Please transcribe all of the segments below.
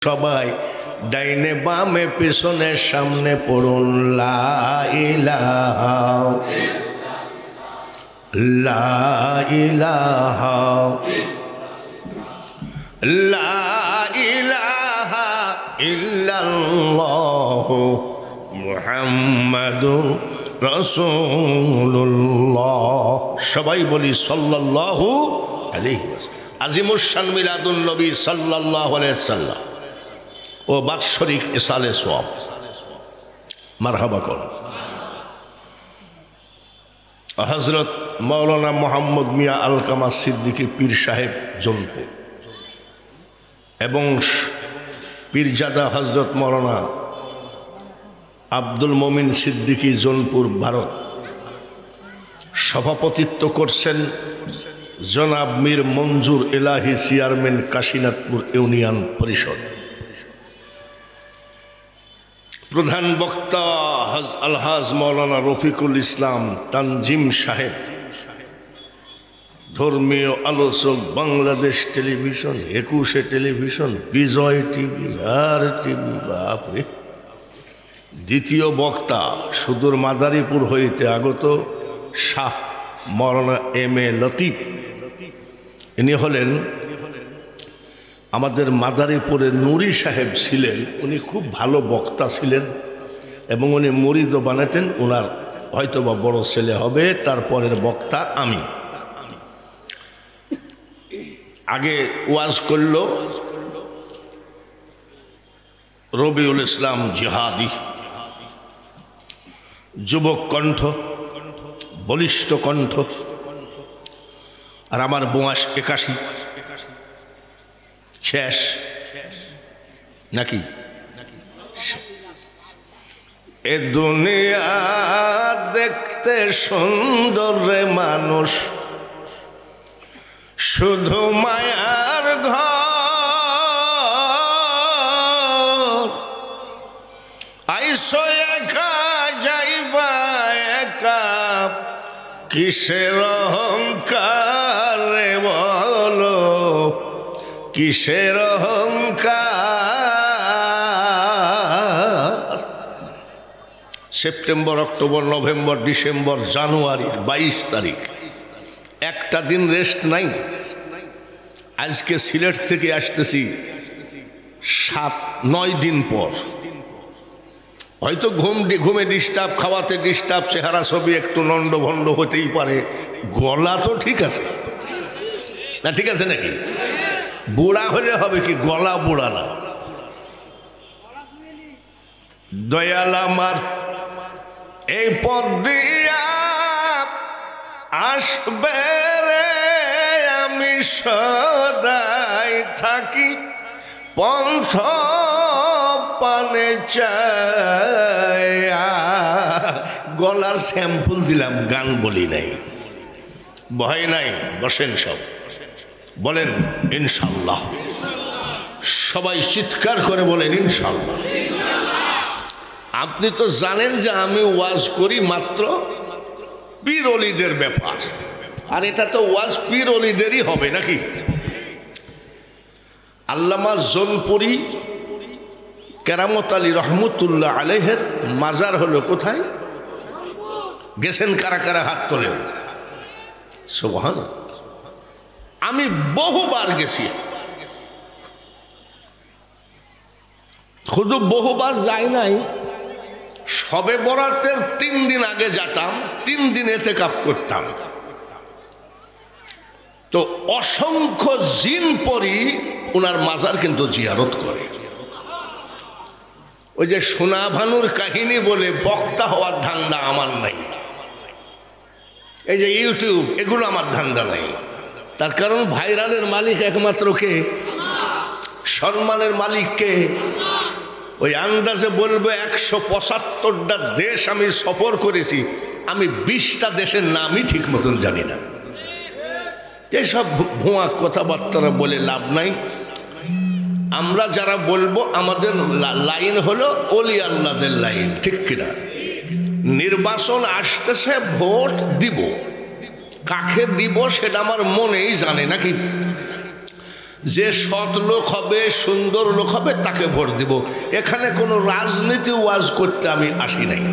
সবাই ডাইনে বামে পিছনে সামনে পড়ুন লা ইলাহা লা ইলাহা লা ইলাহা ইল্লাল্লাহু মুহাম্মাদুর রাসূলুল্লাহ। সবাই বলি সাল্লাল্লাহু আলাইহি ওয়াসাল্লাম। আজিমুশ শান মিলাদুন নবী সাল্লাল্লাহু আলাইহি ওয়াসাল্লাম ও বাৎসরিক ইসালে সোয়াব মারহাবা করুন। হযরত মাওলানা মোহাম্মদ মিয়া আলকামা সিদ্দিকী পীর সাহেব জনপুর এবং পীরজাদা হযরত মাওলানা আব্দুল মমিন সিদ্দিকী জনপুর ভারত সভাপতিত্ব করছেন জনাব মীর মঞ্জুর এলাহি চেয়ারম্যান কাশীনাথপুর ইউনিয়ন পরিষদ। প্রধান বক্তা আলহাজ মাওলানা রফিকুল ইসলাম তানজিম সাহেব, ধর্মীয় আলোচক বাংলাদেশ টেলিভিশন, 21 টেলিভিশন, বিজয় টিভি, আর টিভি, বাপরে। দ্বিতীয় বক্তা সুদূর মাদারীপুর হইতে আগত শাহ মাওলানা এম.এ. লতিফ। ইনি হলেন আমাদের মাদারীপুরের নুরি সাহেব ছিলেন, উনি খুব ভালো বক্তা ছিলেন এবং উনি মুরিদও বানাতেন। ওনার হয়তোবা বড় ছেলে হবে, তারপরের বক্তা আমি। আগে ওয়াজ করল রবিউল ইসলাম জিহাদি, যুবক কণ্ঠ, বলিষ্ঠ কণ্ঠ, আর আমার বয়স 81 শেষ নাকি? এ দুনিয়া দেখতে সুন্দর রে মানুষ, শুধু মায়ার ঘর। আইসো একা যাইবা একা, কিসের অহংকার রে বলো, কিসের অহংকার। সেপ্টেম্বর, অক্টোবর, নভেম্বর, ডিসেম্বর, জানুয়ারির 22 তারিখ একটা দিন রেস্ট নাই। আজকে সিলেট থেকে আসতেছি 7-9 দিন পর। হয়তো ঘুমে ডিস্টার্ব, খাওয়াতে ডিস্টার্ব, চেহারা ছবি একটু নন্ড ভণ্ড হতেই পারে। গলা তো ঠিক আছে না? ঠিক আছে নাকি? বুড়া হলে হবে কি, গলা বুড়া না। দয়াল আমার এই পথ দিয়া আসবে রে, আমি সদাই থাকি পন্থ পানে চায়া। গলার স্যাম্পল দিলাম, গান বলি নাই। ভয় নাই, বসেন সব, বলেন ইনশাল্লাহ। সবাই চিৎকার করে বলেন ইনশাল্লাহ। আপনি তো জানেন যে আমি ওয়াজ করি মাত্র পীর অলিদের ব্যাপার, আর এটা তো ওয়াজ পীর অলিদেরই হবে নাকি? আল্লামা জোনপুরি কেরামত আলী রহমতুল্লাহ আলাইহের মাজার হলো কোথায়? গেছেন কারা কারা? হাত তোলেন। সুবহানাল্লাহ। আমি বহুবার গেছি, শুধু বহুবার যাই নাই। শবে বরাতের 3 দিন আগে যেতাম, 3 দিন ইতিকাফ করতাম। তো অসংখ্য জিন পরি ওনার মাজার কিন্তু জিয়ারত করে। ওই যে সোনা ভানুর কাহিনী বলে বক্তা হওয়ার ধান্দা আমার নাই। এই যে ইউটিউব, এগুলো আমার ধান্দা নাই। তার কারণ ভাইরালের মালিক একমাত্র কে? সম্মানের মালিক কে? ওই আন্দাজে বলবো 175টা দেশ আমি সফর করেছি, আমি 20টা দেশের নামই ঠিক মতন জানি না। এসব ভুয়া কথাবার্তা বলে লাভ নাই। আমরা যারা বলবো আমাদের লাইন হলো ওলি আল্লাহদের লাইন, ঠিক কিনা? নির্বাচন আসতেছে, ভোট দিব, কাকে দিব সেটা আমার মনেই জানে নাকি? যে সৎ লোক হবে, সুন্দর লোক হবে, তাকে ভোট দিব। এখানে কোনো রাজনীতি ওয়াজ করতে আমি আসি নাই।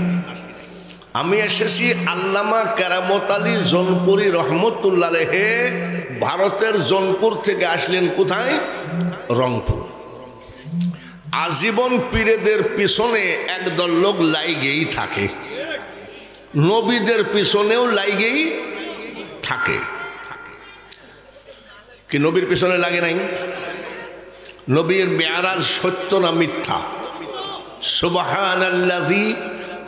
আমি এসেছি আল্লামা কেরামত আলী জৌনপুরি রহমতুল্লাহ আলাইহি ভারতের জৌনপুর থেকে আসলেন কোথায়? রংপুর। আজীবন পীরেদের পিছনে একদল লোক লাইগেই থাকে, নবীদের পিছনেও লাইগেই থাকে। কি নবীর পিছনে লাগে নাই? নবীর মেরাজ সত্য না মিথ্যা? সুবহানাল্লাযী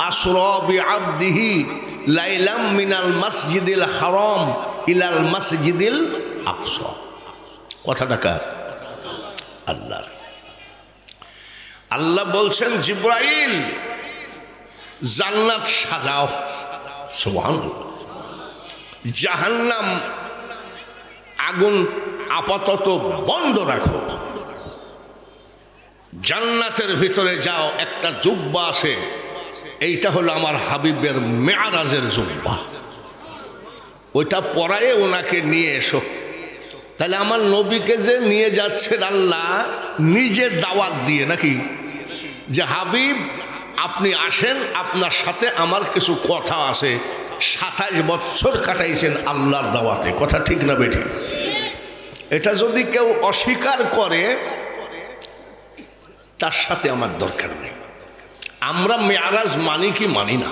আসরা বিআবদিহি লাইলাম মিনাল মাসজিদিল হারাম ইলাল মাসজিদিল আকসা। কথাটা কার? আল্লাহর। আল্লাহ বলছেন, জিবরাইল জান্নাত সাজাও। সুবহানাল্লাহ। জাহান্নাম আগুন আপাতত বন্ধ রাখো, জান্নাতের ভিতরে যাও। একটা জুব্বা আছে, এইটা হলো আমার হাবিবের মেরাজের জুব্বা, ওইটা পরায়ে ওনাকে নিয়ে এসো। তাহলে আমার নবীকে যে নিয়ে যাচ্ছেন আল্লাহ নিজে দাওয়াত দিয়ে, নাকি যে হাবিব আপনি আসেন, আপনার সাথে আমার কিছু কথা আছে। 27 বছর কাটাইছেন আল্লাহর দাওয়াতে, কথা ঠিক না বেঠিক? এটা যদি কেউ অস্বীকার করে তার সাথে আমার দরকার নেই। আমরা মেরাজ মানি কি মানি না,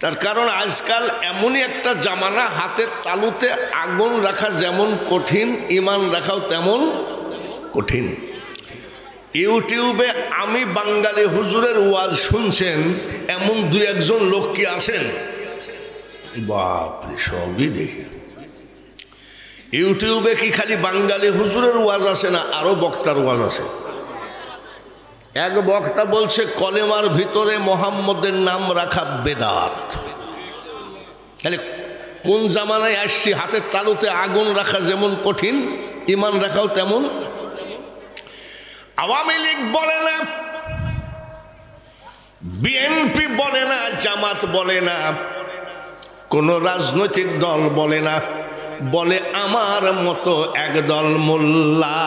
তার কারণ আজকাল এমনই একটা জামানা, হাতের তালুতে আগুন রাখা যেমন কঠিন, ইমান রাখাও তেমন কঠিন। ইউটিউবে আমি বাঙালি হুজুরের ওয়াজ শুনছেন এমন 2-1 লোক কি আছেন? বাপরে, সবই দেখি। ইউটিউবে কি খালি বাঙালি হুজুরের ওয়াজ আছে না আরো বক্তার ওয়াজ আছে? এক বক্তা বলছে কলেমার ভিতরে মোহাম্মদের নাম রাখা বেদাত। তাহলে কোন জামানায় আসছি? হাতের তালুতে আগুন রাখা যেমন কঠিন, ইমান রাখাও তেমন। আওয়ামী লীগ বলে না, বিএনপি বলে না, জামাত বলে না, কোন রাজনৈতিক দল বলে না, বলে আমার মতো একদল মোল্লা।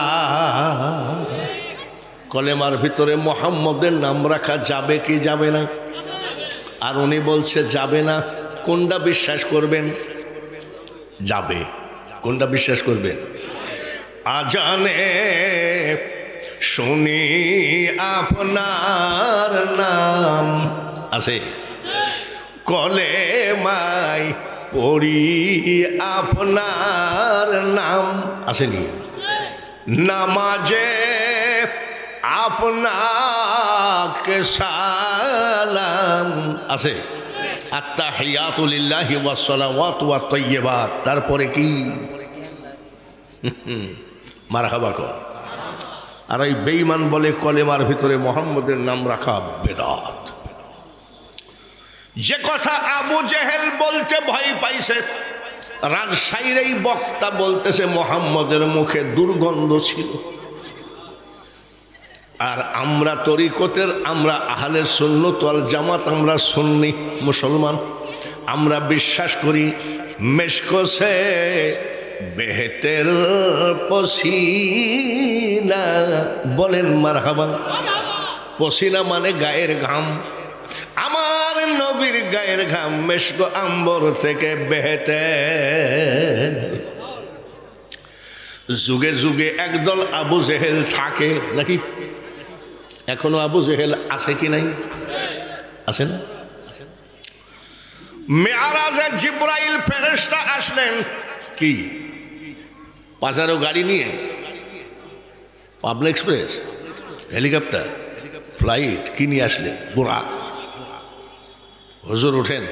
কলেমার ভিতরে মোহাম্মদের নাম রাখা যাবে কি যাবে না? আর উনি বলছে যাবে না। কোনটা বিশ্বাস করবেন? যাবে। কোনটা বিশ্বাস করবেন? আজানে শুনি আপনার নাম আছে, কলেমায় পড়ি আপনার নাম আসেনি, নামাজে আপনাকে সালাম আছে, আত্তাহিয়াতু লিল্লাহি ওয়াস সালাওয়াতু ওয়াত তাইয়্যিবাত। তারপরে কি? মারহাবা কর। আর এই বেঈমান বলে কলেমার ভিতরে মোহাম্মদের নাম রাখা বেদাত। যে কথা আবু জেহেল বলতে ভয় পাইছে, রাজশাহীর এই বক্তা বলতেছে মোহাম্মদের মুখে দুর্গন্ধ ছিল। আর আমরা তরিকতের, আমরা আহলে সুন্নাত ওয়াল জামাত, আমরা সুন্নি মুসলমান, আমরা বিশ্বাস করি মেশকোসে বেহেতের পসিনা। বলেন মারহাবা। পসিনা মানে গায়ের ঘাম। আমার নবীর গায়ের ঘাম মেশকো আম্বর থেকে বেহেতে। যুগে যুগে একদল আবু জেহেল থাকে নাকি? এখনো আবু জেহেল আছে কি নাই? আছে না? মেরাজে জিবরাইল ফেরেশতা আসলেন কি? পাজারো গাড়ি নিয়ে, পাবলিক এক্সপ্রেস, হেলিকপ্টার, ফ্লাইট কি নিয়ে আসলেন? বুরাক। হুজুর উঠেন,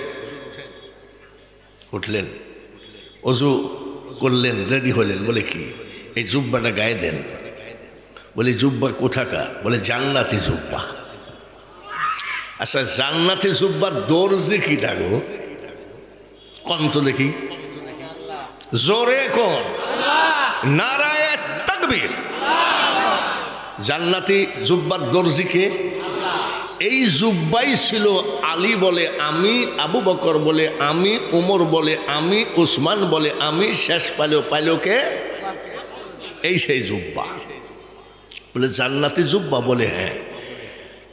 উঠলেন, অজু করলেন, রেডি হলেন। বলে কি? এই জুব্বাটা গায়ে দেন। বলে জুব্বা কোথাকার? বলে জান্নাতি জুব্বা। আচ্ছা, জান্নাতি জুব্বার দর্জি কি থাকো? কোন তো দেখি, জোরে কোন? নারায়ে তাকবীর। জান্নাতি জুব্বার দর্জিকে? এই জুব্বাই ছিল আলী বলে আমি, আবু বকর বলে আমি, উমর বলে আমি, উসমান বলে আমি, শেষ পাইলো কে? এই সেই জুব্বা। বলে জান্নাতি জুব্বা? বলে হ্যাঁ।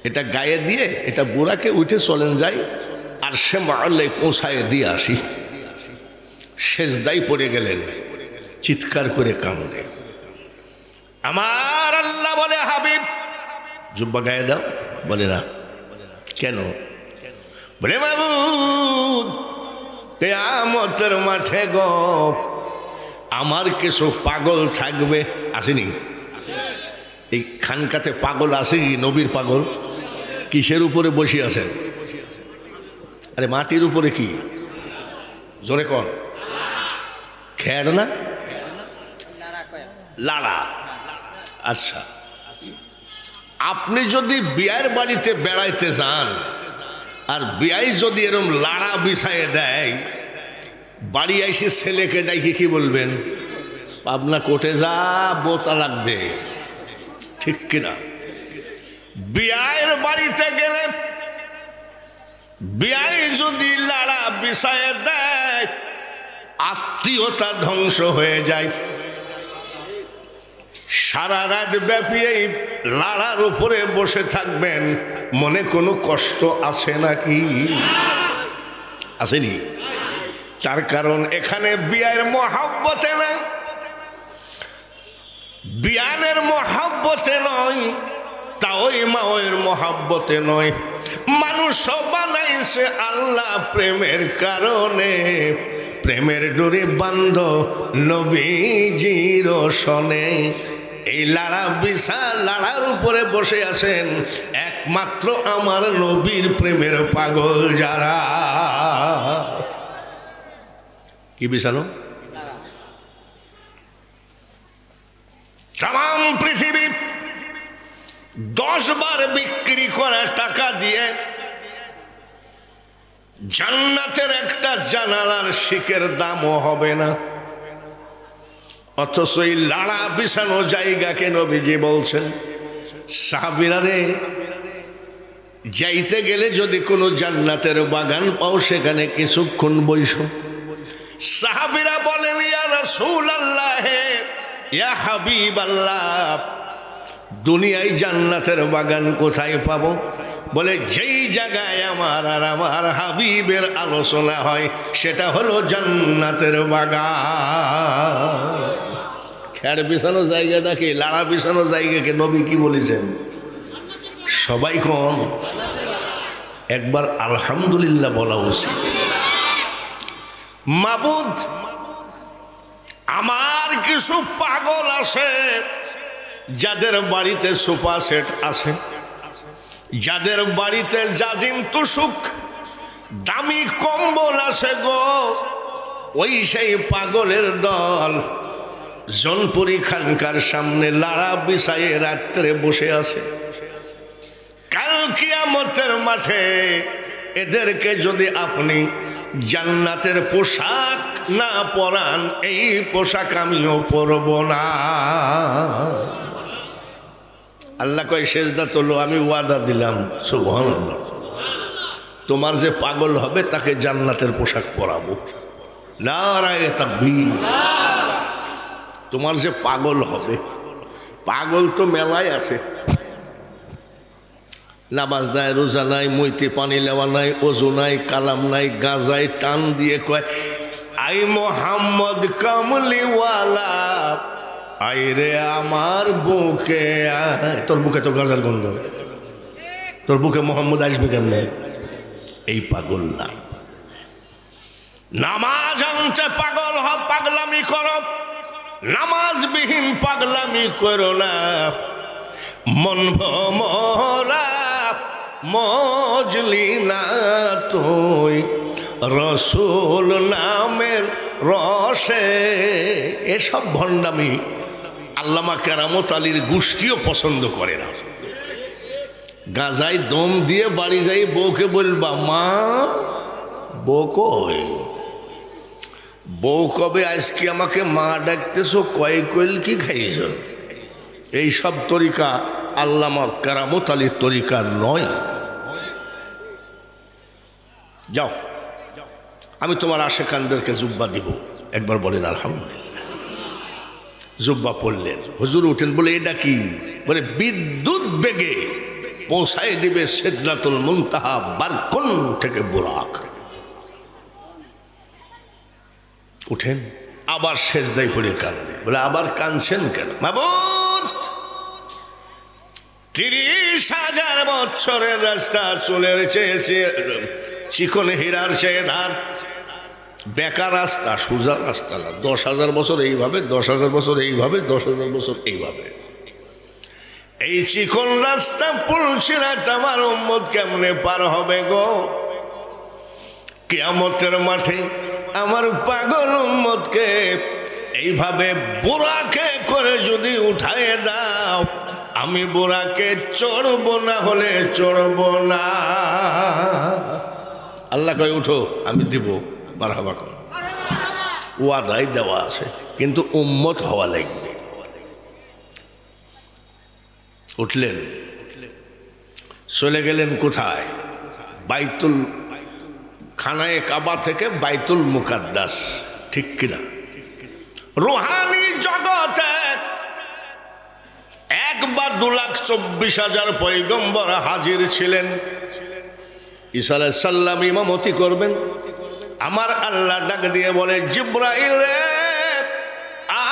এটা গায়ে দিয়ে এটা বুড়াকে উঠে চলেন যাই আর সে মহল্লায় পৌঁছায় দিয়ে আসি। সেজদাই পড়ে গেলেন, চিৎকার করে কান্দে। আমার আল্লাহ বলে হাবিব জুব্বা গায়ে দাও। বলে না। কেন? বলে মাবুদ কিয়ামতের মাঠে গো আমার কিছু পাগল থাকবে। আসেনি? এই খানকাতে পাগল আছে কি? নবীর পাগল। কিসের উপরে বসে আছেন? আরে মাটির উপরে কি? জোরে কর। খেয়ার না লাড়া। আচ্ছা, আপনি যদি বিয়ের বাড়িতে বেড়াইতে যান আর বিয়াই যদি এরম লাড়া বিছাইয়ে দেয়, বাড়ি এসে ছেলেকে ডাইকে কি বলবেন? পাবনা কোটে যা বোতালাক দে। ঠিক কিনা? বিয়ের বাড়িতে গেলে বিয়াই যদি লাড়া বিছাইয়ে দেয়, আত্মীয়তা ধ্বংস হয়ে যায়। সারা রাত ব্যাপী এই লাড়ার উপরে বসে থাকবেন, মনে কোনো কষ্ট আছে নাকি? আসেনি? তার কারণ এখানে বিয়ের মহব্বতে না, বিয়ানের মহব্বতে নয়, তা ওই মায়ের মহব্বতে নয়। মানুষ বানাইছে আল্লাহ প্রেমের কারণে। প্রেমের ডোরে বান্ধ নবীজির সনে। এই লাড়া বিছা লাড়ার উপরে বসে আছেন একমাত্র আমার নবীর প্রেমের পাগল যারা। কি বিছানো? তাম পৃথিবী 10 বার বিক্রি করা টাকা দিয়ে জান্নাতের একটা জানালার শিকের দামও হবে না। অথচ এই লাড়া বিছানো জায়গাকে নবীজি বলছেন, সাহাবীরা রে, যাইতে গেলে যদি কোনো জান্নাতের বাগান পাও সেখানে কিছুক্ষণ বইসো। সাহাবীরা বলেন, ইয়া রাসূলুল্লাহ, ইয়া হাবিবাল্লাহ, দুনিয়ায় জান্নাতের বাগান কোথায় পাবো? বলে যেই জায়গায় আমার আর আমার হাবিবের আলোচনা হয় সেটা হলো জান্নাতের বাগান। খেড় বিছানো জায়গাটাকে, লাড়া বিছানো জায়গাকে নবী কি বলেছেন? সবাই কম একবার আলহামদুলিল্লাহ বলা উচিত। মাবুদ, আমার কিছু পাগল আছে যাদের বাড়িতে সোফা সেট আছে, যাদের বাড়িতে জাজিম তুসুক দামি কম্বল আছে গো, ওই সেই পাগলের দল জনপুরি খানকার সামনে লাড়া বিছায়ে রাত্রে বসে আছে। কাল কিয়ামতের মাঠে এদেরকে যদি আপনি জান্নাতের পোশাক না পরান, এই পোশাক আমিও পরব না। আল্লাহ কয়, সেজদা তোলো, আমি ওয়াদা দিলাম। সুবহানাল্লাহ। তোমার যে পাগল হবে তাকে জান্নাতের পোশাক পরাবো। নারায়ে তাকবীর। তোমার যে পাগল হবে, পাগল তো মেলায় আছে। নামাজ নাই, রোজা নাই, মইতে পানি লেওয়া নাই, ওযু নাই, কালাম নাই, গাজায় টান দিয়ে কয়, আই মোহাম্মদ কামলিওয়ালা, আইরে আমার বুকে আয়। তোর বুকে তো গাজার গন্ধ, তোর বুকে মোহাম্মদ আসবে কেমনে? এই পাগল না। নামাজ আনতে পাগল হ, পাগলামি করো, নামাজবিহীন পাগলামি করো না। মন ভমরা মজলি না তুই রসুল নামের রসে। এসব ভণ্ডামি আল্লামা কেরামত আলীর গোষ্ঠীও পছন্দ করে না। গাজায় দম দিয়ে বাড়ি যাই বউকে বলবা, মা বউ কই? বউ কবে আজকে আমাকে মা ডাকতেছো? কয় কইল কি খাইছ? এই সব তরিকা আল্লামা কেরামত আলীর তরিকা নয়। যাও, আমি তোমার আশেকানদেরকে জুব্বা দিব। একবার বলেন আলহামদুলিল্লাহ। জুব্বা পড়লেন, হুজুর উঠেন, বলে এটা কি? বলে বিদ্যুৎ বেগে পৌঁছায় দিবে সিদরাতুল মুনতাহা, বারকুন থেকে বুরাক। উঠেন, আবার সেজদায় পড়ে কাঁদবে। বলে আবার কাঁদছেন কেন? মাবুদ, 30,000 বছরের রাস্তা চুলের চেয়েছে, চিকন হীরার চেয়ে ধার, বেকার রাস্তা, সোজা রাস্তা না। 10,000 বছর এইভাবে, 10,000 বছর এইভাবে, 10,000 বছর এইভাবে। এই চিকন রাস্তা পুলসিরাত আমার উম্মত কেমনে পার হবে গো? কিয়ামতের মাঠে আমার পাগল উম্মতকে এইভাবে বুরাকে করে যদি উঠায় দাও, আমি বুরাকে চড়বো, না হলে চড়বো না। আল্লাহ কয় উঠো, আমি দিব, মারহাবা কর। ওয়াদাই দেওয়া আছে, কিন্তু উম্মত হওয়া লাগবে। উঠলেন, চলে গেলেন কোথায়? বাইতুল খানায়ে কাবা থেকে বাইতুল মুকাদ্দাস, ঠিক কিনা? রুহানি জগতে 1,02,24,000 পয়গম্বর হাজির ছিলেন। ঈসা আলাইহিস সালাম ইমামতি করবেন। আমার আল্লাহ ডাক দিয়ে বলে, জিবরাইল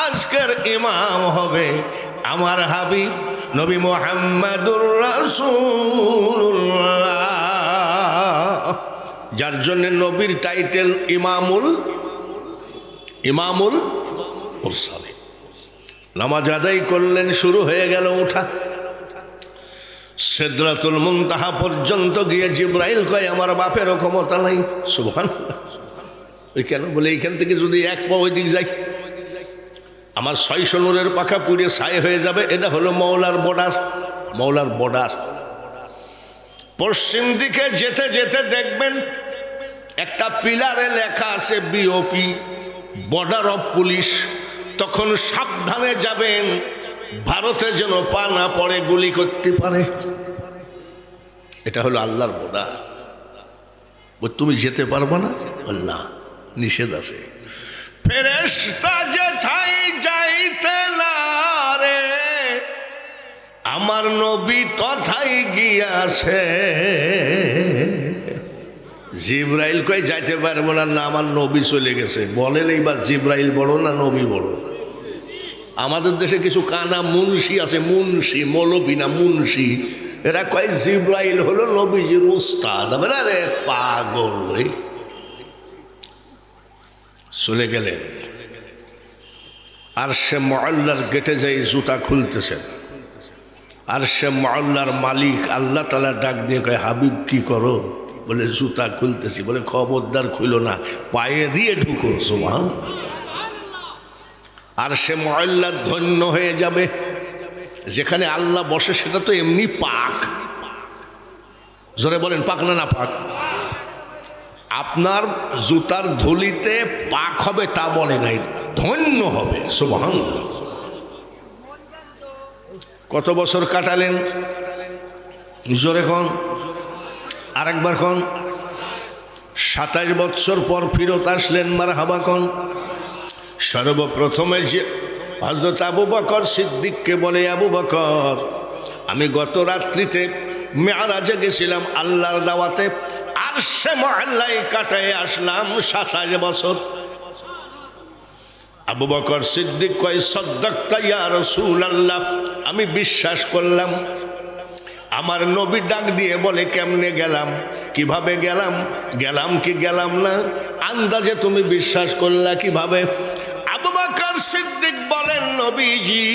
আজকের ইমাম হবে আমার হাবিব নবী মুহাম্মদুর রাসূলুল্লাহ, যার জন্য নবীর টাইটেল ইমামুল মুরসালিন। নামাজ আদায় করলেন, শুরু হয়ে গেল ওঠা। সিদরাতুল মুনতাহা পর্যন্ত গিয়ে জিবরাইল কয়, আমার বাপেরও ক্ষমতা নাই। সুবহানাল্লাহ। ওই কেন? বলে এইখান থেকে যদি এক পা ওই দিক যাই, আমার 600 নূরের পাখা পুড়ে ছাই হয়ে যাবে। এটা হলো মওলার বর্ডার। পশ্চিম দিকে যেতে যেতে দেখবেন একটা পিলারে লেখা আছে বিওপি, বর্ডার অফ পুলিশ। তখন সাবধানে যাবেন, ভারতে যেন পা না পড়ে, গুলি করতে পারে। এটা হলো আল্লাহর বর্ডার। তুমি যেতে পারবে না, না, নিষেধ আছে। ফেরেশতা যেথায় যাইতে না রে, আমার নবী তথায় গিয়াছে। জিবরাইল কয় যাইতে পারবো না, না আমার নবী চলে গেছে। বলেন এইবার জিবরাইল বড় না নবী বড়? আমাদের দেশে কিছু কানা মুন্সি আছে, মুন্সি, মৌলবী না মুন্সি। এরা কয় জিবরাইল হলো নবীজির উস্তাদ। আরে পাগল রে। চলে গেলেন, আর সে মুআল্লার গেটে যাই জুতা খুলতেছেন। আর সে মুআল্লার মালিক আল্লাহ তাআলা ডাক দিয়ে কয়, হাবিব কি করো? বলে জুতা খুলতেছি। বলে খবরদার খুলো না, পায়ে দিয়ে ঢুকো। সুবহানাল্লাহ। আর সে মুআল্লা ধন্য হয়ে যাবে। যেখানে আল্লাহ বসে সেটা তো এমনি পাক। জোরে বলেন, পাক না পাক? আপনার জুতার ধুলিতে পাক হবে তা বলে নাই, ধন্য হবে। সুবহানাল্লাহ। কত বছর কাটালেন? জোরে কোন, আরেকবার কোন। 27 বছর পর ফিরত আসলেন। মারহাবা কোন। সর্বপ্রথমে যে হযরত আবু বকর সিদ্দিককে বলে, আবু বকর, আমি গত রাত্রিতে মেরাজে গেছিলাম আল্লাহর দাওয়াতে, আর সে মুআল্লায় কাটায় আসলাম 27 বছর। আবু বকর সিদ্দিক কয়, সাদ্দাকতা ইয়া রাসূলুল্লাহ, আমি বিশ্বাস করলাম। আমার নবী ডাক দিয়ে বলে, কেমনে গেলাম, কিভাবে গেলাম, গেলাম কি গেলাম না, আন্দাজে তুমি বিশ্বাস করলা কিভাবে? আবু বকর সিদ্দিক বলেন, নবীজি,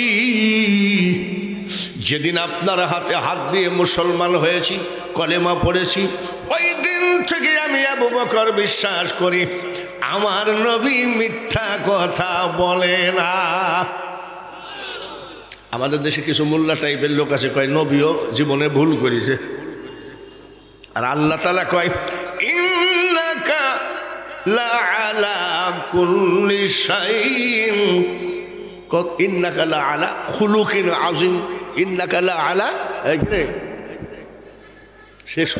যেদিন আপনার হাতে হাত দিয়ে মুসলমান হয়েছি, কলেমা পড়েছি, ওই দিন থেকে আমি আবু বকর বিশ্বাস করি আমার নবী মিথ্যা কথা বলে না। আমাদের দেশে কিছু মোল্লা টাইপের লোক আছে, কয় নবীও জীবনে ভুল করেছে। আর আল্লাহ তাআলা কয়, ইন্নাকা লাআলা কুল্লি শাইইন, ইন্নাকা লাআলা খুলুকিন আযীম, ইন্নাকা লাআলা শেষ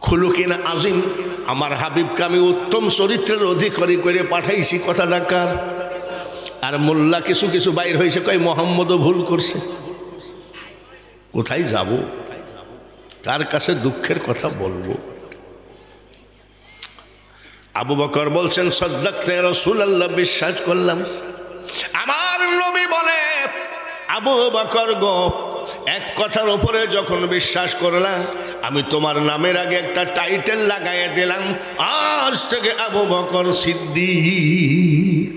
খুলুকিন আযীম। আমার হাবিবকে আমি উত্তম চরিত্রের অধিকারী করে পাঠাইছি। কথাটা কার? আর মোল্লা কিছু কিছু বাইর হয়েছে, কয় মোহাম্মদও ভুল করছে। কোথায় যাব, কার কাছে দুঃখের কথা বলবো? আবু বকর বলছেন, সাদ্দাকতা ইয়া রাসূলুল্লাহ, বিশ্বাস করলাম। আমার নবী বলে, আবু বকর গো, এক কথার উপরে যখন বিশ্বাস করলাম, আমি তোমার নামের আগে একটা টাইটেল লাগাইয়া দিলাম, আজ থেকে আবু বকর সিদ্দিক।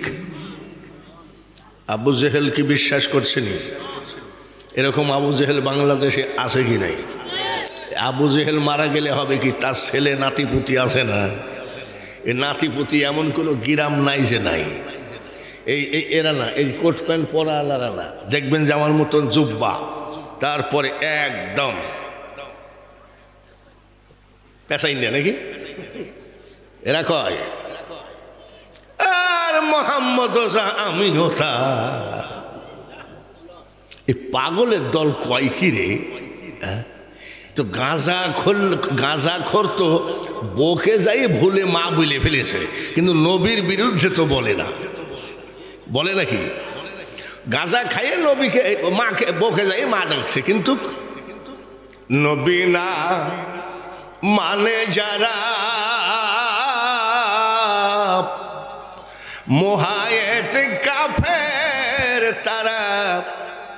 আবু জেহেল কি বিশ্বাস করছেনি? এরকম আবু জেহেল বাংলাদেশে আছে কি নাই? আবু জেহেল মারা গেলে হবে কি, তার ছেলে নাতিপুতি আছে না? এই নাতিপুতি এমন কোনো গিরাম নাই যে নাই। এই এরা না, এই কোট প্যান্ট পরা আলারা না, দেখবেন যে আমার মতন জুব্বা, তারপরে একদম পেশাই না নাকি, এরা কয় আর মোহাম্মদ যা আমিও তা। এই পাগলের দল কয় কি রে? তো গাঁজাখোর তো বকে যাই ভুলে মা বলে ফেলেছে, কিন্তু নবীর বিরুদ্ধে তো বলে না। বলে নাকি? গাঁজা খাইয়ে নবীকে মাকে বকে যাই মা ডাকছে, কিন্তু নবী না মানে যারা মুহায়েত কাফের তারা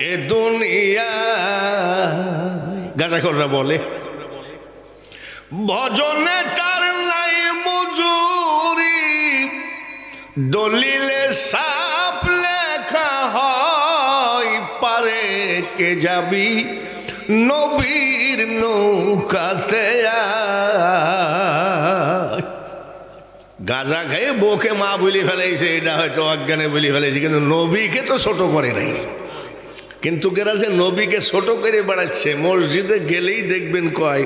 এ দুনিয়া। গাঁজাখোররা বলে ভজনে তার নাই মজুরি, দলিলে সাফ লেখা হয়, পারে কে যাবি নবীর নৌকাতে। গাঁজা খেয়ে বউকে মা বলি ফেলেছে, এটা হয়তো অজ্ঞানে বলি ফেলেছে, কিন্তু নবীকে তো ছোট করে নাই। কিন্তু এরা যে নবীকে ছোট করে বেড়াচ্ছে, মসজিদে গেলেই দেখবেন কয়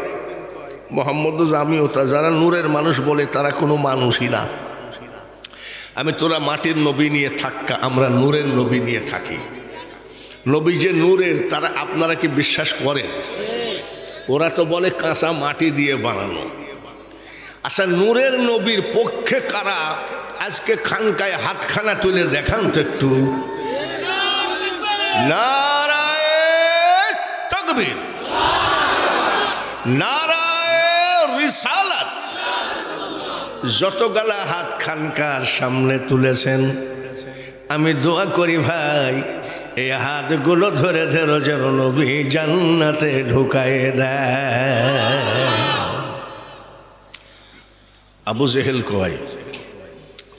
মোহাম্মদ আমিও তা। যারা নূরের মানুষ বলে তারা কোনো মানুষই না। আমি তোরা মাটির নবী নিয়ে থাক্কা, আমরা নূরের নবী নিয়ে থাকি। নবী যে নূরের, তারা আপনারা কি বিশ্বাস করেন? ওরা তো বলে কাঁচা মাটি দিয়ে বানানো। আচ্ছা, নূরের নবীর পক্ষে কারা? আজকে খানকায় হাতখানা তুলে দেখান তো একটু। নারায়ে তাকবীর, নারায়ে রিসালাত। যত গালা হাত খানকার সামনে তুলেছেন, আমি দোয়া করি ভাই, এই হাতগুলো ধরে ধরে যেন নবী জান্নাতে ঢুকায়ে দেয়। আবু জেহেল কয়,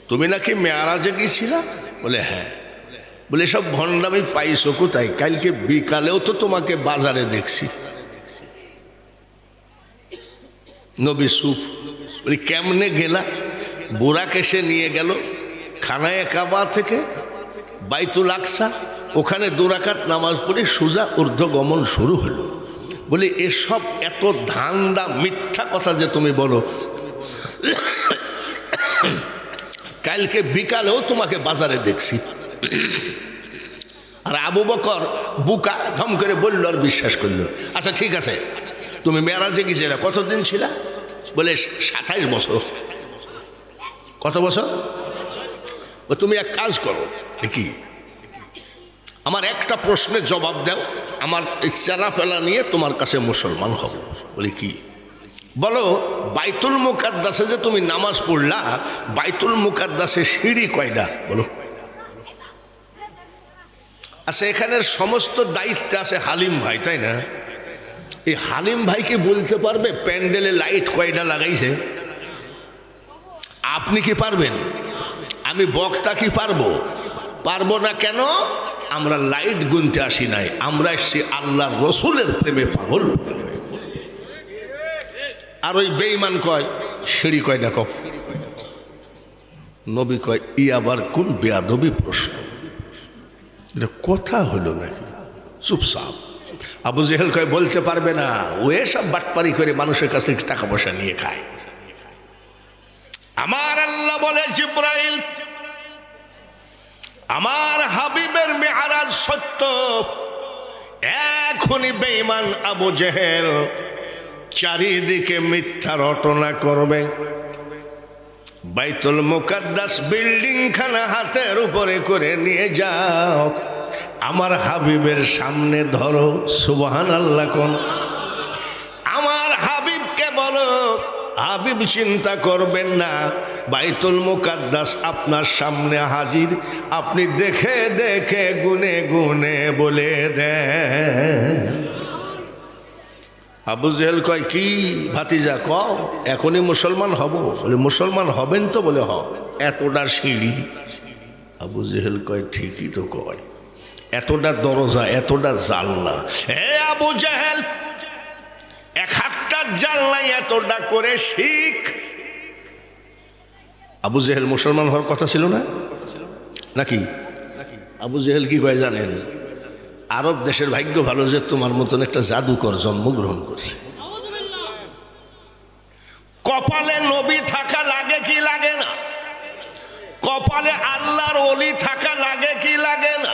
তুমি নাকি মেয়ারাজে গেছিলা? বলে হ্যাঁ। বলে সব ভণ্ডামি পাইছো কোথায়? কালকে বিকালেও তো তোমাকে বাজারে দেখছি। নবী সুফ। বলি কেমনে গেলা? বুরাক এসে নিয়ে গেল খানায়ে কাবা থেকে বাইতুল আকসা, ওখানে 2 রাকাত নামাজ পড়ে সোজা ঊর্ধ্বগমন শুরু হলো। বলি এসব এত ধান্দা মিথ্যা কথা যে তুমি বলো, কালকে বিকালেও তোমাকে বাজারে দেখছি। আর আবু বকর বুকা ধম করে বলল আর বিশ্বাস করলো। আচ্ছা ঠিক আছে, তুমি মেরাজে গেছিলে, কতদিন ছিলা? বলে 27 বছর। কত বছর? তুমি এক কাজ করো, কি আমার একটা প্রশ্নের জবাব দাও, আমার এই চেরা পেলা নিয়ে তোমার কাছে মুসলমান হব। বলি কি? বলো বাইতুল মুকাদ্দাসে যে তুমি নামাজ পড়লা, বাইতুল মুকাদ্দাসে সিঁড়ি কয়টা বলো? আচ্ছা, এখানের সমস্ত দায়িত্বে আছে হালিম ভাই, তাই না? এই হালিম ভাইকে বলতে পারবে প্যান্ডেলে লাইট কয়টা লাগাইছে? আপনি কি পারবেন? আমি বক্তা কি পারবো? পারবো না। কেন? আমরা লাইট গুনতে আসি নাই, আমরা এসছি আল্লাহর রসুলের প্রেমে পাগল। আর ওই বেঈমান কয় সিঁড়ি কয়টা কম? নবী কয় ই আবার কোন বেয়াদবি প্রশ্ন, এটা কথা হলো নাকি? চুপচাপ। আবু জেহেল কয় বলতে পারবে না, ও এসব বাটপারি করে মানুষের কাছে টাকা পয়সা নিয়ে খায়। আমার আল্লাহ বলে জিবরাইল, আমার হাবিবের মেরাজ সত্য। এখনই বেঈমান আবু জেহেল চারিদিকে মিথ্যা রটনা করবে, বাইতুল মুকাদ্দাস বিল্ডিং খানা হাতের উপরে করে নিয়ে যাও, আমার হাবিবের সামনে ধরো, সুবহানাল্লাহ কোন। আমার হাবিবকে বলো, হাবিব চিন্তা করবেন না, বাইতুল মুকাদ্দাস আপনার সামনে হাজির, আপনি দেখে দেখে গুনে গুনে বলে দেন। আবু জেহেল কয়, কি ভাতিজা কও, এখনই মুসলমান হব? বলে মুসলমান হবেন তো? বলে হ। এতটা সিঁড়ি? আবু জেহেল কয়, ঠিকই তো কয়, এতটা দরজা, এতটা জানলা। হে আবু জেহেল, এক একটা জানলা এতটা করে শিখ। আবু জেহেল মুসলমান হওয়ার কথা ছিল না নাকি? আবু জেহেল কি কয় জানেন? আরব দেশের ভাগ্য ভালো যে তোমার মতন একটা জাদুকর জন্মগ্রহণ করছে। কপালে নবী থাকা লাগে কি লাগে না? কপালে আল্লাহর ওলি থাকা লাগে কি লাগে না?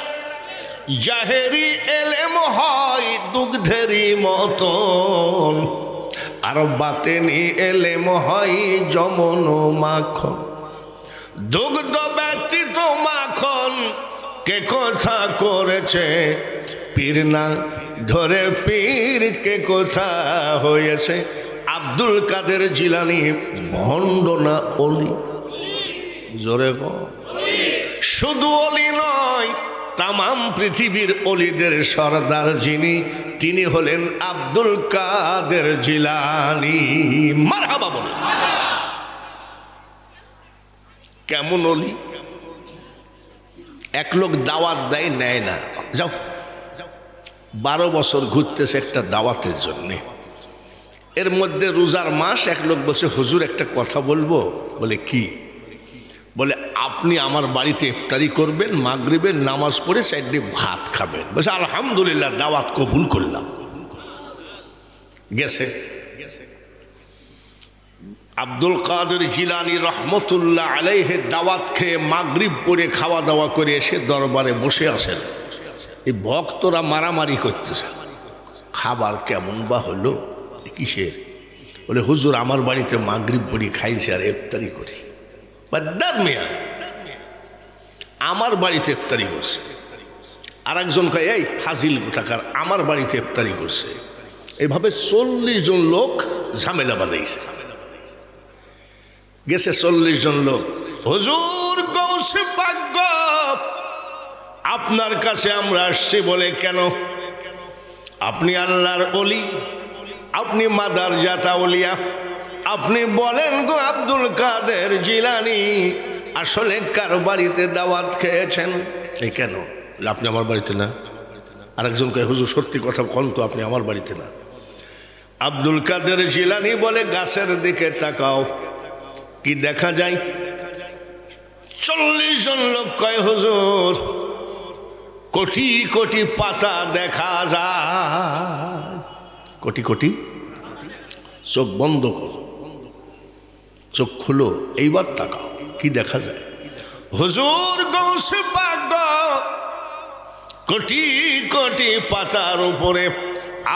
জাহেরি এলেম হয় দুগ্ধেরই মতন, আর বাতেনি এলেম হয় যমন মাখন। দুগ্ধ ব্যতীত মাখন কে কথা করেছে, পীর না ধরে পীর কে কথা হয়েছে। আব্দুল কাদের জিলানী ভণ্ড না অলি? জোরে গো। শুধু অলি নয়, তামাম পৃথিবীর অলিদের সরদার যিনি, তিনি হলেন আব্দুল কাদের জিলানী। মারহাবা বলে। কেমন অলি? এক লোক দাওয়াত দেয়, নেয় না। যাও, 12 বছর ঘুরতেছে একটা দাওয়াতের জন্যে। এর মধ্যে রোজার মাস, এক লোক বলছে, হুজুর একটা কথা বলবো। বলে কি? বলে আপনি আমার বাড়িতে ইফতারি করবেন, মাগরিবের নামাজ পড়ে সাইডে ভাত খাবেন। বলছে আলহামদুলিল্লাহ, দাওয়াত কবুল করলাম। গেছে। আব্দুল কাদের জিলানী রহমতুল্লাহ আলাইহি দাওয়াত খেয়ে মাগরিব পড়ে খাওয়া দাওয়া করে এসে দরবারে বসে আছেন। এই ভক্তরা মারামারি করতেছে, খাবার কেমন বা হলো, কিসের? বলে হুজুর আমার বাড়িতে মাগরিব পড়ে খাইছে আর ইফতারি করছে। বাদ্দার মিয়া, আমার বাড়িতে ইফতারি করছে। আর একজন কয়, এই ফাজিল কোথাকার, আমার বাড়িতে ইফতারি করছে। এভাবে 40 জন লোক ঝামেলা বাঁধাইছে। গেছে 40 জন লোক, হুজুর গৌসে পাক গো, আপনার কাছে আমরা আসছি। বলে কেন? আপনি আল্লাহর ওলি, আপনি মাদার জাতা ওলিয়া, আপনি বলেন গো আব্দুল কাদের জিলানী, আসলে কার বাড়িতে দাওয়াত খেয়েছেন? এই কেন? আপনি আমার বাড়িতে না। আরেকজন কয়, হুজুর সত্যি কথা কোন তো, আপনি আমার বাড়িতে না। আব্দুল কাদের জিলানী বলে, গাছের দিকে তাকাও, কি দেখা যায়? 40 জন লোক কয়, হুজুর কোটি কোটি পাতা দেখা যায়। কোটি কোটি? চোখ বন্ধ করো, চোখ খুলো, এইবার তাকাও, কি দেখা যায়? হুজুর গৌসে পাক গো, কোটি কোটি পাতার উপরে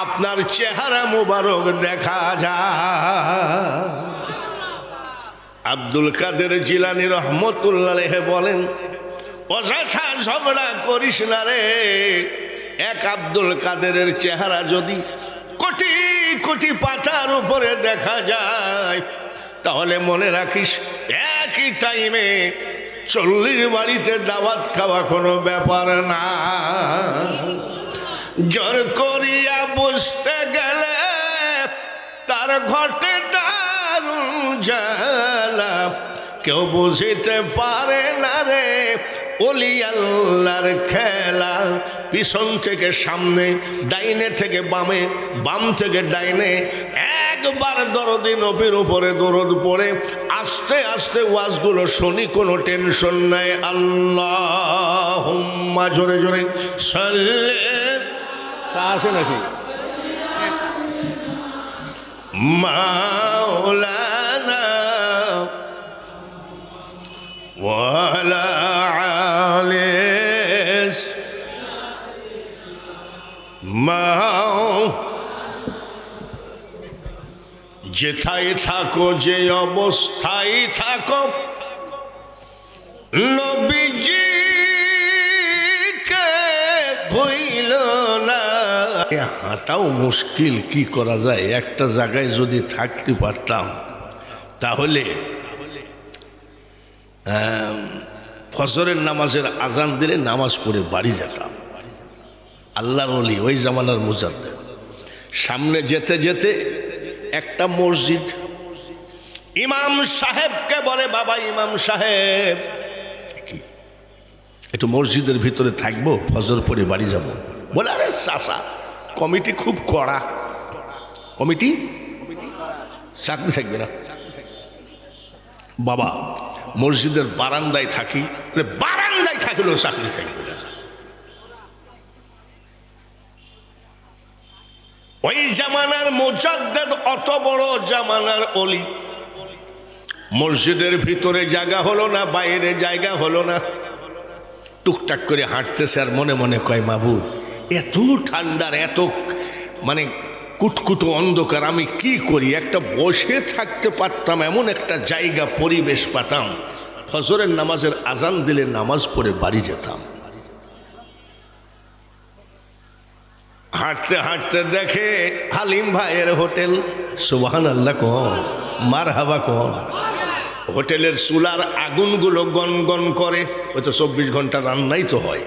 আপনার চেহারা মুবারক দেখা যায়। আব্দুল কাদের জিলানী রহমতুল্লাহ আলাইহি বলেন, অযথা ঝগড়া করিস না রে। এক আব্দুল কাদেরের চেহারা যদি কোটি কোটি পাতার উপরে দেখা যায়, তাহলে মনে রাখিস একই টাইমে 40 বাড়িতে দাওয়াত খাওয়া কোনো ব্যাপার না। জোর করিয়া বুঝতে গেলে তার ঘটে দারুণ জ্বালা, কেউ বুঝিতে পারে না রে ওলি আল্লাহর খেলা। পিছন থেকে সামনে, ডাইনে থেকে বামে, বাম থেকে ডাইনে, একবার দরদি নবীর উপরে দরদ পড়ে আস্তে আস্তে ওয়াজগুলো শুনি, কোনো টেনশন নাই। আল্লাহুম্মা, জোরে জোরে সাল্লি। আসে নাকি? মাওলানা ওয়ালা আলিস মাও, যেথায় থাকো, যে অবস্থায় থাকো, নবীজিকে ভুইল না। হাঁটাও মুশকিল, কি করা যায়? একটা জায়গায় যদি থাকতে পারতাম তাহলে ফজরের নামাজের আজান দিলে নামাজ পড়ে বাড়ি যেতাম। আল্লাহর ওলি, ওই জামানার মুজাদ্দিদ। সামনে যেতে যেতে একটা মসজিদ, ইমাম সাহেবকে বলে, বাবা ইমাম সাহেব, একটু মসজিদের ভিতরে থাকবো, ফজর পড়ে বাড়ি যাব। বলে, আরে চাচা, কমিটি খুব কড়া, কমিটি চাকরি থাকবে না। বাবা মসজিদের বারান্দায় থাকি, বারান্দায় থাকলেও চাকরি থাকবে না। ওই জামানার মুজাদ্দিদ, অত বড় জামানার ওলি, মসজিদের ভিতরে জায়গা হলো না, বাইরে জায়গা হলো না, টুকটাক করে হাঁটতেছে আর মনে মনে কয়, মাবুদ, এত ঠান্ডার, এত মানে কুটকুটো অন্ধকার, আমি কি করি? একটা বসে থাকতে পারতাম, এমন একটা জায়গা পরিবেশ পাতাম, ফজরের নামাজের আজান দিলে নামাজ পড়ে বাড়ি যেতাম। হাঁটতে হাঁটতে দেখে হালিম ভাইয়ের হোটেল। সুবহানাল্লাহ কোন, মারহাবা কোন। হোটেলের চুলার আগুনগুলো গনগন করে, ওই তো 24 ঘন্টা রান্নাই তো হয়।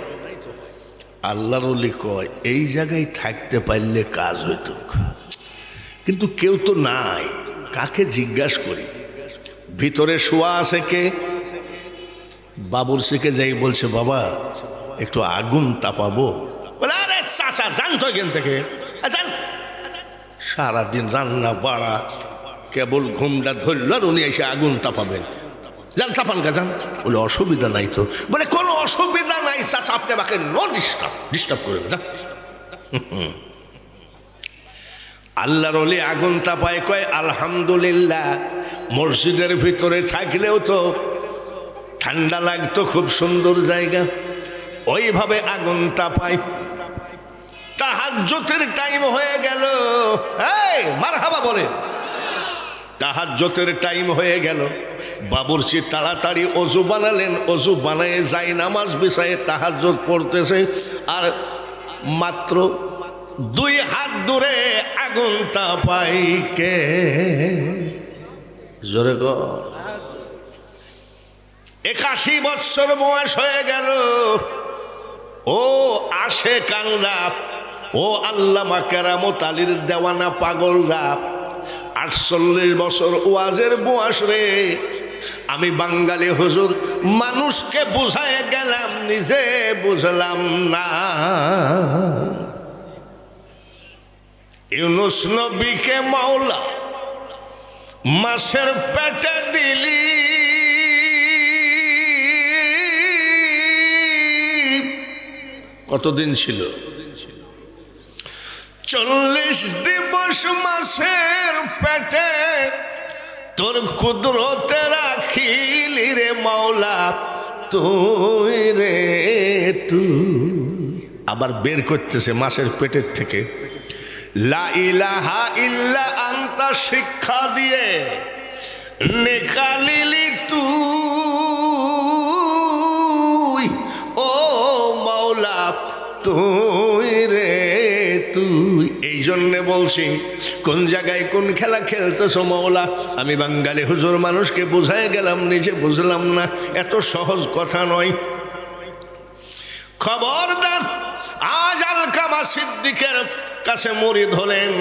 আল্লাহর ওলি কয়, এই জায়গায় থাকতে পারলে কাজ হইতো, কিন্তু কেউ তো নাই, কাকে জিজ্ঞাসা করি? ভিতরে শোয়া আছে কে? বাবুর্চিকে যাই বলছে, বাবা একটু আগুন তাপাবো। বলে, আরে চাচা যান তো এখান থেকে, যান। সারাদিন রান্না বাড়া, কেবল ঘুমটা ধরল আর উনি এসে আগুন তাপাবেন। যান তাপান গা, যান। বলে, অসুবিধা নাই তো। বলে, কোনো অসুবিধা নাই চাচা, আপনি আমাকে নো ডিস্টার্ব করবেন, যান। আল্লাহর ওলি আগুন তাপায়, কয় আলহামদুলিল্লাহ, মসজিদের ভিতরে থাকলেও তো ঠান্ডা লাগতো, খুব সুন্দর জায়গা। ওইভাবে আগুন তাপায়। তাহাজ্জুদের টাইম হয়ে গেল, এই মারহাবা বলে, তাহাজ্জুদের টাইম হয়ে গেল। বাবুর্চি তাড়াতাড়ি অজু বানালেন, অজু বানায় যায় নামাজ বিছায়ে তাহাজ্জুদ পড়তেছে, আর মাত্র 2 হাত দূরে আগুন তাপাই কে? জোরে গো। 81 বছর বয়স হয়ে গেল। ও আশেকানরা, ও আল্লামা কেরামত আলীর দেওয়ানা পাগলরা, 48 বছর ওয়াজের বয়স রে। আমি বাঙালি হুজুর, মানুষকে বুঝায় গেলাম, নিজে বুঝলাম না। ইউনুস নবীকে মাওলা মাছের পেটে দিলি, কতদিন ছিল? 40 দিবস মাছের পেটে, তোর কুদরতে রাখিলি রে মাওলা, তুই রে তুই। আবার বের করতেছে মাছের পেটের থেকে, লা ইলাহা ইল্লা আনতা শিক্ষা দিয়ে নিকালিলি তুই, ও মাওলা তুই রে তুই। এই জন্যে বলছি, কোন জায়গায় কোন খেলা খেলতেছ মাওলা? আমি বাঙালি হুজুর, মানুষকে বুঝায় গেলাম, নিজে বুঝলাম না। এত সহজ কথা নয়। খবরদার, আজ আলকামা সিদ্দিকের কাছে মুরিদ হলেন,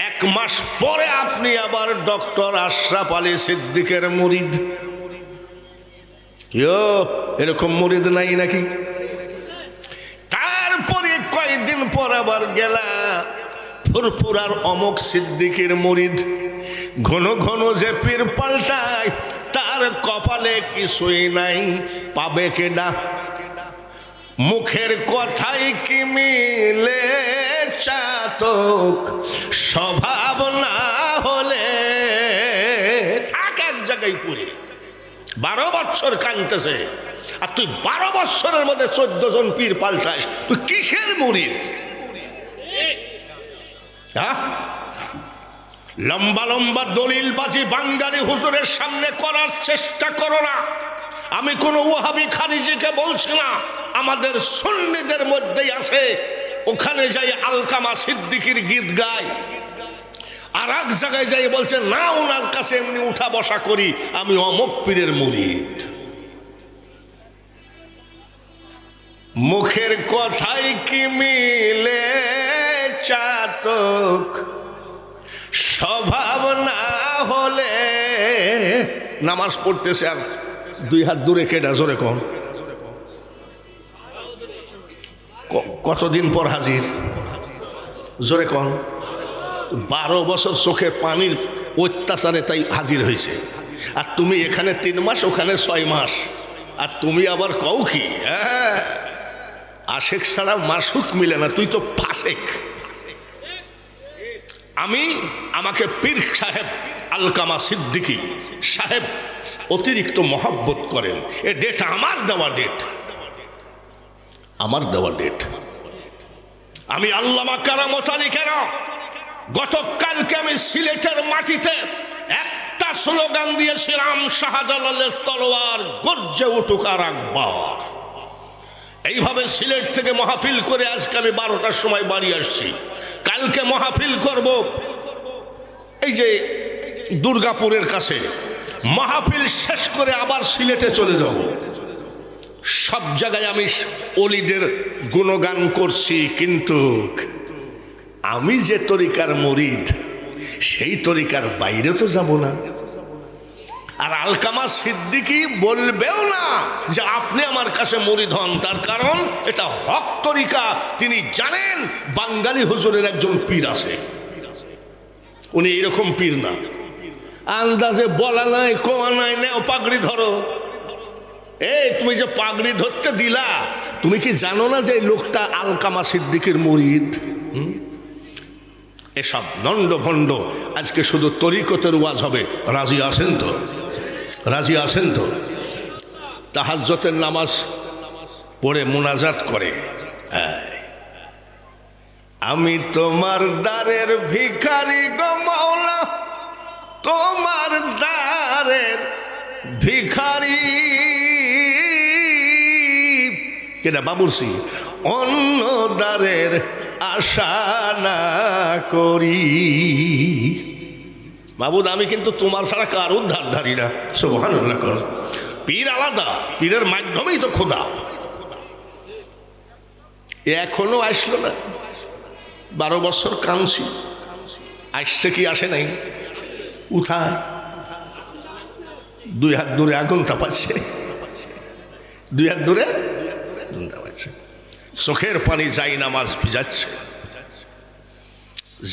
1 মাস পরে আপনি আবার ডক্টর আশরাফ আলী সিদ্দিকের মুরিদ। এরকম মুরিদ নাই নাকি? তারপরে কয়েকদিন পর আবার গেলা ফুরফুরার অমুক সিদ্দিকের মুরিদ। ঘন ঘন যে পীর পাল্টায়, তার কপালে কিছুই নাই, পাবে কেডা? মুখের কথাই কি মিলে চাতক, স্বভাব না হলে থাক এক জায়গায় পুরে। 12 বছর কাঁদতেছে, আর তুই 12 বছরের মধ্যে 14 জন পীর পাল্টাস, তুই কিসের মুরিদ? লম্বা লম্বা দলিলবাজি বাঙালি হুজুরের সামনে করার চেষ্টা করো না। আমি কোনো ওয়াহাবি খারিজিকে বলছি না, আমাদের সুন্নিদের মধ্যেই আছে। ওখানে যাই আলকামা সিদ্দিকীর গীত গায়, আর এক জায়গায় যাই বলছে না ওনার কাছে এমনি উঠা বসা করি, আমি অমুক পীরের মুরিদ। মুখের কথাই কি মিলে চাতক, স্বভাব না হলে। নামাজ পড়তেছে আর দুই হাত দূরে কেডা, জোরে কম। কতদিন পর হাজির, জোরে কম। 12 বছর চোখে পানির অত্যাচারে তাই হাজির হয়েছে। আর তুমি এখানে 3 মাস, ওখানে 6 মাস, আর তুমি আবার কও কি আশেক ছাড়া মাসুক মিলে না, তুই তো ফাসেক। আমাকে পীর সাহেব আলকামা সিদ্দিকী সাহেব অতিরিক্ত মহব্বত করেন। এ ডেট আমার দেওয়া ডেট, আমার দেওয়া ডেট। আমি আল্লামা কারামত আলী কেন গতকালকে আমি সিলেটের মাটিতে একটা স্লোগান দিয়েছিলাম, শাহজালালের তলোয়ার গর্জে উঠুক আর একবার। এইভাবে সিলেট থেকে মাহফিল করে আজকে আমি 12টার সময় বাড়ি আসছি। কালকে মাহফিল করব এই যে দুর্গাপুরের কাছে। মাহফিল শেষ করে আবার সিলেটে চলে যাব। সব জায়গায় আমি ওলিদের গুণগান করছি, কিন্তু আমি যে তরিকার মুরিদ সেই তরিকার বাইরে তো যাব না। আর আলকামা সিদ্দিকী বলবেও না যে আপনি আমার কাছে মুরিদ হন, তার কারণ এটা হক তরিকা। তিনি জানেন বাঙালি হুজুরের একজন পীর আছে, উনি এরকম পীর না। আন্দাজে বলা নাই, কোয়া নাই, নেও পাগড়ি ধরো। এই তুমি যে পাগড়ি ধরতে দিলা, তুমি কি জানো না যে লোকটা আলকামা সিদ্দিকীর মুরিদ? এসব নন্ড ভণ্ড আজকে শুধু তরিকতের ওয়াজ হবে। রাজি আছেন তো? রাজি আছেন তো? তাহাজ্জুদের নামাজ পড়ে মুনাজাত করে, আমি তোমার দ্বারের ভিখারি গো মাওলা, তোমার দ্বারের ভিখারি। কেনা বাবুরসি, অন্য দ্বারের আশা না করি। মাবুদ আমি কিন্তু তোমার ছাড়া কার উদ্ধার ধারি না। সুবহানাল্লাহ কর। পীর আলাদা, পীরের মাধ্যমেই তো খোদা। এখনো আসলো না। 12 বছর কাঁদছি, আসছে কি আসে নাই? উঠায় 2 হাত দূরে আগুন তাপাচ্ছে, 2 হাত দূরে আগুন তাপাচ্ছে। চোখের পানি যাই নামাজ ভিজাচ্ছে।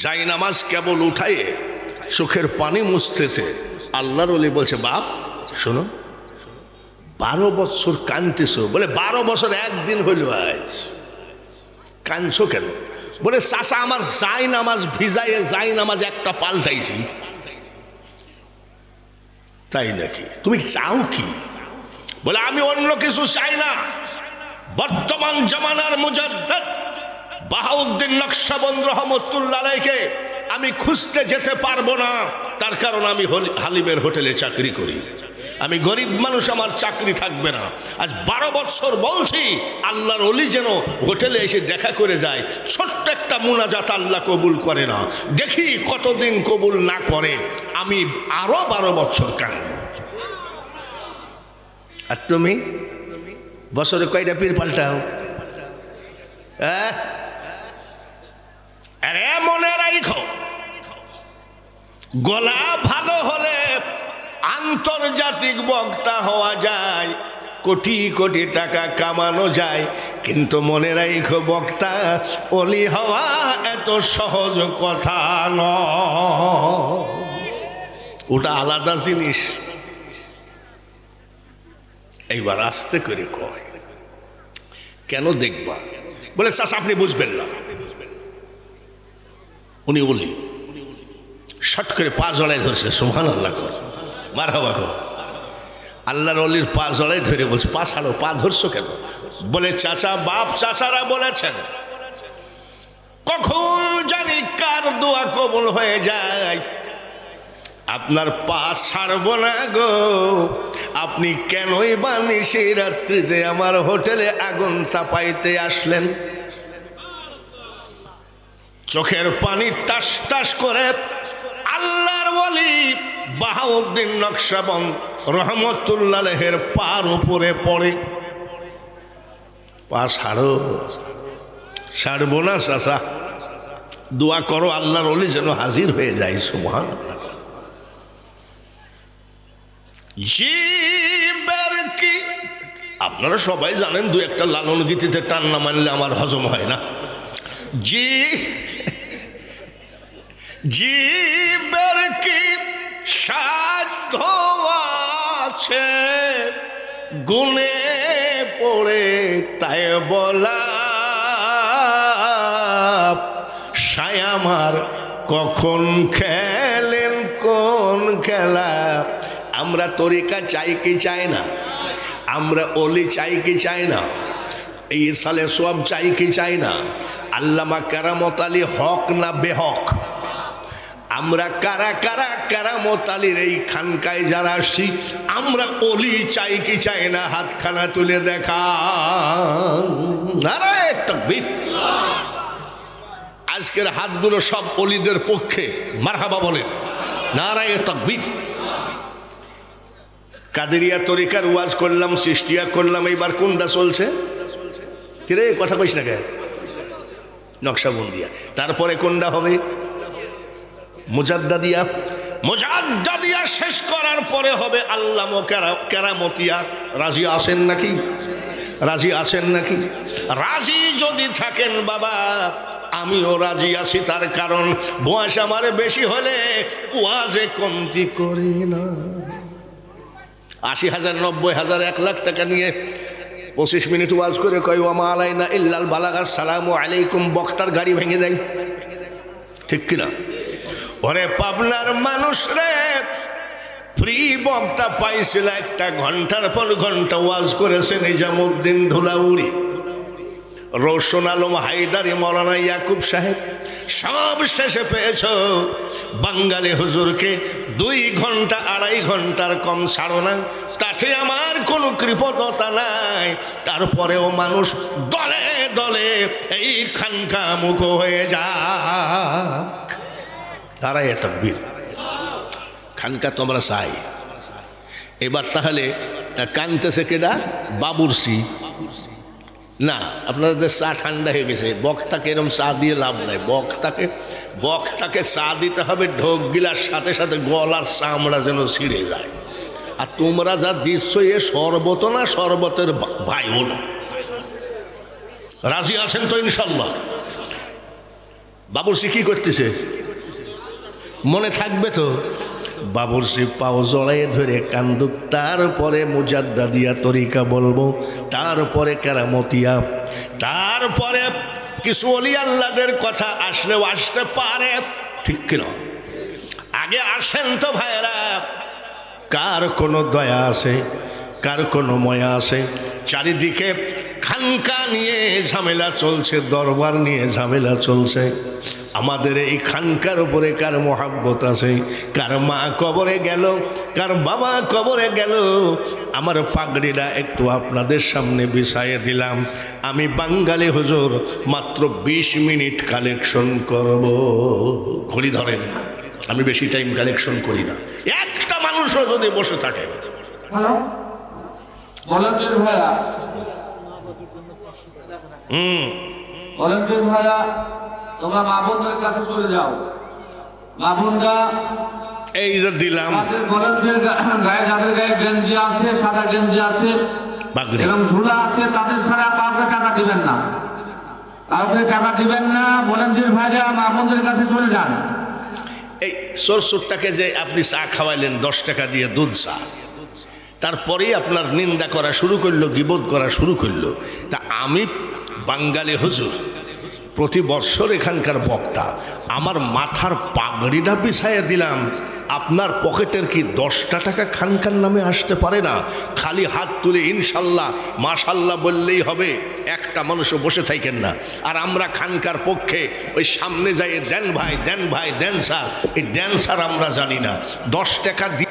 যাই নামাজ কেবল উঠায়ে চোখের পানি মুছতেছে। আল্লাহর ওলি বলছে, বাপ শোনো, 12 বছর কাঁদতেছো। বলে 12 বছর একদিন হইল আজ, কাঁদছো কেন? বলে চাচা আমার যাই নামাজ ভিজাইয়ে যাই নামাজ একটা পাল্টাইছি। তাই নাকি? তুমি চাও কি? বলে আমি অন্য কিছু চাই না। বর্তমান জামানার মুজাদ্দিদ বাহাউদ্দিন নকশবন্দ রহমতুল্লাহ আলাইহিকে আমি খুঁজতে যেতে পারবো না, তার কারণ আমি হালিমের হোটেলে চাকরি করি। আমি গরিব মানুষ, আমার চাকরি থাকবে না। আজ 12 বছর বলছি আল্লাহর ওলি যেন হোটেলে এসে দেখা করে যায়। ছোট্ট একটা মুনাজাত আল্লাহ কবুল করে না, দেখি কতদিন কবুল না করে। আমি আরো 12 বছর কাঁদব। আর তুমি বছরে কয়টা পীর পাল্টাও? আরে মনে রাখো, গলা ভালো হলে আন্তর্জাতিক বক্তা হওয়া যায়, কোটি কোটি টাকা কামানো যায়, কিন্তু মনে রাখো বক্তা ওলি হওয়া এত সহজ কথা নয়। ওটা আলাদা জিনিস। এইবার আস্তে করে কয়, কেন দেখবা? বলে চাচা আপনি বুঝবেন না, উনি ওলি। শট করে পা জড়াই ধরছে। সুবহানাল্লাহ কর, মারহাবা কর। আল্লাহর ওলির পা জড়াই ধরে বলছে, পা ছাড়ো, পা ধরছো কেন? বলে চাচা, বাপ চাচারা বলেছেন কখন জানি কার দোয়া কবুল হয়ে যায়। আপনার পা ছাড়বো না গো, আপনি কেনই বা সেই রাত্রিতে আমার হোটেলে আগুন তাপাইতে আসলেন? চোখের পানি টাস টাস করে আল্লাহর ওয়ালি বাহাউদ্দিন নকশবন্দ রহমতুল্লাহ আলাইহির পার উপরে পড়ে। পা ছাড়বো না চাচা, দোয়া করো আল্লাহর ওলি যেন হাজির হয়ে যায়। সুবহানাল্লাহ। জীবের কি আপনারা সবাই জানেন, দু একটা লালন গীতিতে টান না মানলে আমার হজম হয় না। জীবের কি সাধ্য আছে গুনে পড়ে তাই বলা, সায়ামার কখন খেলেন কোন খেলা। আমরা তরিকা চাই কি চাই না? আমরা অলি চাই কি চাই না? এই সালে সব চাই কি চাই না? আল্লামা কেরামত আলী হক না বেহক? আমরা কারা কারা কেরামত আলীর এই খানকায় যারা আসছি আমরা অলি চাই কি চাই না? হাতখানা তুলে দেখা। নারায়ে তাকবীর। আজকের হাতগুলো সব অলিদের পক্ষে, মারহাবা বলেন। নারায়ে তাকবীর। কাদেরিয়া তরিকার ওয়াজ করলাম, সৃষ্টিয়া করলাম, এইবার কোনটা চলছে? কিরে কথা কইস না কেন? নকশবন্দিয়া। তারপরে কোনটা হবে? মুজাদ্দাদিয়া। মুজাদ্দাদিয়া শেষ করার পরে হবে আল্লামা কেরামতিয়া। রাজি আছেন নাকি? রাজি আছেন নাকি? রাজি যদি থাকেন বাবা আমিও রাজি আছি। তার কারণ বয়স আমার বেশি হলে ওয়াজে কমতি করি না। 80,000 90,000 1 লাখ টাকা নিয়ে 25 মিনিট ওয়াজ করে কয় ওয়া মা আলাইনা ইল্লাল বালাগ, আসসালামু আলাইকুম, বক্তার গাড়ি ভেঙে দেয়। ঠিক কিনা? ওরে পাবনার মানুষ রে, ফ্রি বক্তা পাইছিল, 1 ঘন্টার পর ঘন্টা ওয়াজ করেছে নিজামুদ্দিন ধুলাউড়ি, রোশন আলম হায়দারি, মৌলানা ইয়াকুব সাহেব। সব শেষে পেয়েছ বাঙালি হুজুরকে 2 ঘন্টা 2.5 ঘন্টার কম ছাড়ো না। তাতে আমার কোনো কৃপণতা নাই। তারপরেও মানুষ দলে দলে এই খানকা মুখ হয়ে যাক। নারায়ে তাকবীর। খানকা তোমরা চাই। এবার তাহলে কানতেছে কেডা? বাবুরসি না, আপনাদের চা ঠান্ডা হয়ে গেছে। বক্তাকে এরকম চা দিয়ে লাভ নাই। বক্তাকে চা দিতে হবে ঢোক গিলার সাথে সাথে গলার চামড়া যেন ছিঁড়ে যায়। আর তোমরা যা দিচ্ছ এ শরবত না, শরবতের ভাই হলো। রাজি আছেন তো ইনশাল্লাহ? বাবুরসি কি করতেছে মনে থাকবে তো? বাবুরসি পাও জড়াইয়ে ধরে কান্দুক, তারপরে মুজাদ্দাদিয়া তরিকা বলবো, তারপরে কেরামতিয়া, তারপরে কিছু ওলি আল্লাহদের কথা আসলেও আসতে পারে। ঠিক কিনা? আগে আসেন তো ভাইরা। কার কোনো দয়া আছে? কার কোনো ময়া আছে? চারিদিকে খানকা নিয়ে ঝামেলা চলছে, দরবার নিয়ে ঝামেলা চলছে। আমাদের এই খানকার উপরে কার মহাব্বত আছে? কার মা কবরে গেল, কার বাবা কবরে গেল। আমার পাগড়িটা একটু আপনাদের সামনে বিছাইয়ে দিলাম। আমি বাঙালি হুজুর মাত্র 20 মিনিট কালেকশন করব। ঘড়ি ধরেন, আমি বেশি টাইম কালেকশন করি না। একটা মানুষও যদি বসে থাকে। হ্যালো ভলান্টিয়ার ভাইরা, ভলান্টিয়ার ভাইরা তোমরা মা বোনদের কাছে চলে যাও। মা বোনরা এই যে দিলাম, ভলান্টিয়ার গায়ে যাদের গায়ে গেঞ্জি আছে, সাদা গেঞ্জি আছে এবং ঝুলা আছে, তাদের ছাড়া কাউকে টাকা দিবেন না। কাউকে টাকা দিবেন না। ভলান্টিয়ার ভাইরা মা বোনদের কাছে চলে যান। এই সরষুরটাকে যে আপনি চা খাওয়াইলেন 10 টাকা দিয়ে, দুধ চা, তারপরেই আপনার নিন্দা করা শুরু করলো, গীবত করা শুরু করলো। তা আমি বাঙালি হুজুর, প্রতি বছর এখানকার বক্তা, আমার মাথার পাগড়িটা বিছাইয়া দিলাম। আপনার পকেটের কি 10টা টাকা খানকার নামে আসতে পারে না? খালি হাত তুলে ইনশাল্লাহ মাশাল্লাহ বললেই হবে। একটা মানুষও বসে থাকেন না। আর আমরা খানকার পক্ষে ওই সামনে যাই দেন ভাই, দেন ভাই, দেন স্যার, এই দেন স্যার আমরা জানি না। 10 টাকা